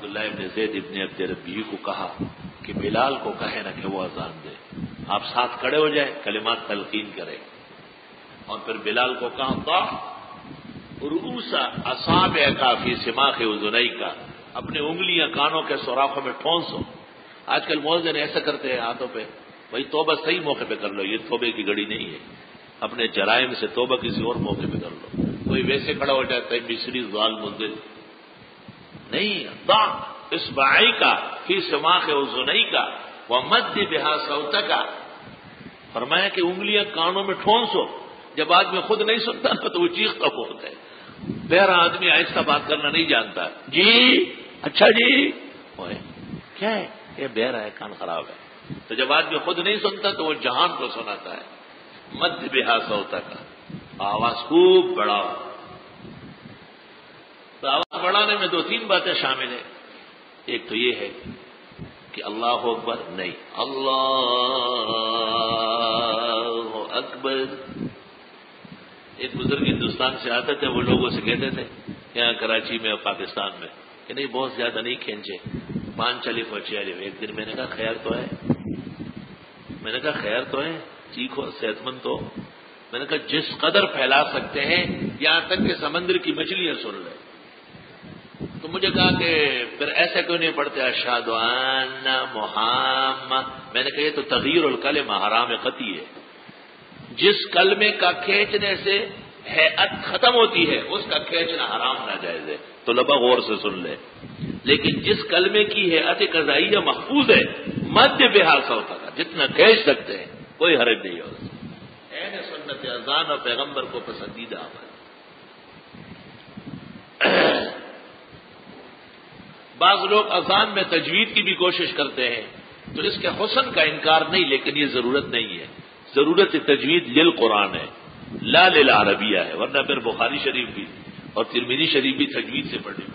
عبداللہ ابن زید ابن عبد ربی کو کہا کہ بلال کو کہے نا کہ وہ اذان دے، آپ ساتھ کھڑے ہو جائیں، کلمات تلقین کریں، اور پھر بلال کو کہا ضع رؤوس اصابعک فی سماخ اذنیک، اپنے انگلیاں کانوں کے سوراخوں میں ٹھونسو۔ آج کل مؤذن ایسا کرتے ہیں ہاتھوں پہ، بھائی توبہ صحیح موقع پہ کر لو، یہ توبے کی گھڑی نہیں ہے، اپنے جرائم سے توبہ کسی اور موقع پہ کر لو۔ کوئی ویسے کھڑا ہو جاتا ہے مصری ظالم مدل نہیں، ضع اصبعیک فی سماخ اذنیک ومد بها صوتک، فرمایا کہ انگلیاں کانوں میں ٹھونسو، جب آدمی خود نہیں سنتا تو وہ چیختا بہت ہے، بہرا آدمی آہستہ بات کرنا نہیں جانتا، جی اچھا جی کیا ہے یہ بہرا ہے، کان خراب ہے، تو جب آدمی خود نہیں سنتا تو وہ جہان کو سناتا ہے۔ مد بها صوتک، آواز خوب بڑھاؤ۔ تو آواز بڑھانے میں دو تین باتیں شامل ہیں، ایک تو یہ ہے کہ اللہ اکبر نہیں، اللہ اکبر۔ ایک بزرگ ہندوستان سے آتے تھے، وہ لوگوں سے کہتے تھے یہاں کراچی میں اور پاکستان میں کہ نہیں بہت زیادہ نہیں کھینچے، 5 چلی پہنچے۔ ایک دن میں نے کہا خیر تو ہے، میں نے کہا خیر تو ہے، ٹھیک ہو، صحت مند تو، میں نے کہا جس قدر پھیلا سکتے ہیں یہاں تک کہ سمندر کی مچھلیاں سن لیں۔ تو مجھے کہا کہ پھر ایسے کیوں نہیں پڑھتے اشہد ان محمد؟ میں نے کہا یہ تو تغییر الکلمہ حرام قطعی ہے، جس کلمے کا کھینچنے سے ہیئت ختم ہوتی ہے اس کا کھینچنا حرام ناجائز ہے، تو لبا غور سے سن لے، لیکن جس کلمے کی ہیئت قضائیہ محفوظ ہے مدھ بہا صوتک کا جتنا کھینچ سکتے ہیں کوئی حرج نہیں ہوگا۔ اہل سنت اذان اور پیغمبر کو پسندیدہ عمل۔ بعض لوگ اذان میں تجوید کی بھی کوشش کرتے ہیں، تو اس کے حسن کا انکار نہیں، لیکن یہ ضرورت نہیں ہے، ضرورت تجوید للقرآن ہے، لا للعربیہ ہے، ورنہ پھر بخاری شریف بھی اور ترمذی شریف بھی تجوید سے پڑھنے